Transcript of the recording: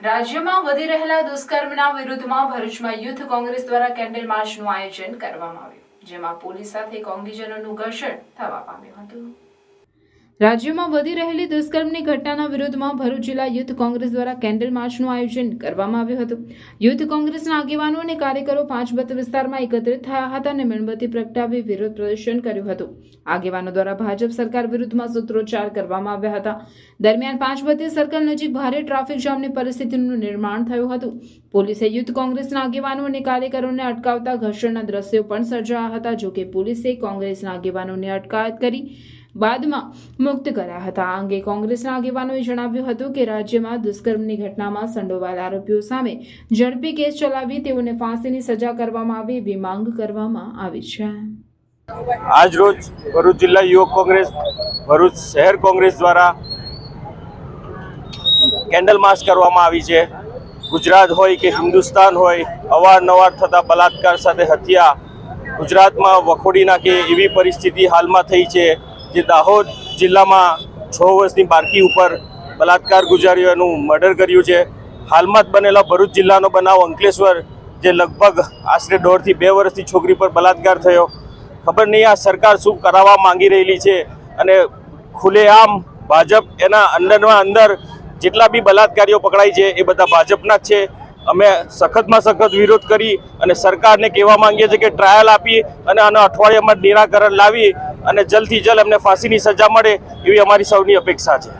રાજ્યમાં વધી રહેલા દુષ્કર્મના વિરુદ્ધમાં ભરૂચમાં યુથ કોંગ્રેસ દ્વારા કેન્ડલ માર્ચનું આયોજન કરવામાં આવ્યું, જેમાં પોલીસ સાથે કોંગ્રેસજનોનું ઘર્ષણ થવા પામ્યું હતું। રાજ્યમાં વધી રહેલી દુષ્કર્મની ઘટનાના વિરોધમાં ભરૂચ જિલ્લા યુથ કોંગ્રેસ દ્વારા કેન્ડલ માર્ચનું આયોજન કરવામાં આવ્યું હતું। યુથ કોંગ્રેસના આગેવાનો અને કાર્યકરો પાંચબત્ત વિસ્તારમાં એકત્રિત થયા હતા અને મીણબત્તી પ્રગટાવી વિરોધ પ્રદર્શન કર્યું હતું। આગેવાનો દ્વારા ભાજપ સરકાર વિરુદ્ધમાં સૂત્રોચ્ચાર કરવામાં આવ્યા હતા। દરમિયાન પાંચબત્તી સર્કલ નજીક ભારે ટ્રાફિક જામની પરિસ્થિતિનું નિર્માણ થયું હતું। પોલીસે યુથ કોંગ્રેસના આગેવાનો અને કાર્યકરોને અટકાવતા ઘર્ષણના દ્રશ્યો પણ સર્જાયા હતા। જોકે પોલીસે કોંગ્રેસના આગેવાનોને અટકાયત કરી બાદમાં મુક્ત કર્યા હતા। આ અંગે કોંગ્રેસના આગેવાનોએ જણાવ્યું હતું કે રાજ્યમાં દુષ્કર્મની ઘટનામાં સંડોવાયેલા આરોપીઓ સામે ઝડપી કેસ ચલાવી તેઓને ફાંસીની સજા કરવામાં આવે એવી માંગ કરવામાં આવી છે। આજ રોજ ભરૂચ જિલ્લા યુવક કોંગ્રેસ ભરૂચ શહેર કોંગ્રેસ દ્વારા કેન્ડલ માર્ચ કરવામાં આવી છે। ગુજરાત હોય કે હિન્દુસ્તાન હોય, અવારનવાર થતા બલાત્કાર સાથે હત્યા ગુજરાતમાં વખોડી નાખે એવી પરિસ્થિતિ હાલમાં થઈ છે। જે દાહોદ જિલ્લામાં 6 વર્ષની બાળકી ઉપર બલાત્કાર ગુજાર્યોનું મર્ડર કર્યું છે। હાલમાં જ બનેલા ભરૂચ જિલ્લાનો બનાવ અંકલેશ્વર, જે લગભગ આશરે 1.5 થી 2 વર્ષની છોકરી પર બલાત્કાર થયો। ખબર નહીં આ સરકાર શું કરાવવા માંગી રહેલી છે, અને ખુલ્લેઆમ ભાજપ એના અંદર જેટલા બી બલાત્કારીઓ પકડાય છે એ બધા ભાજપના જ છે। અમે સખતમાં સખત વિરોધ કરી અને સરકારને કહેવા માંગીએ છીએ કે ટ્રાયલ આપી અને આના અઠવાડિયામાં નિરાકરણ લાવી અને જલ્દથી જલ્દ અમને ફાંસીની સજા મળે એવી અમારી સૌની અપેક્ષા છે।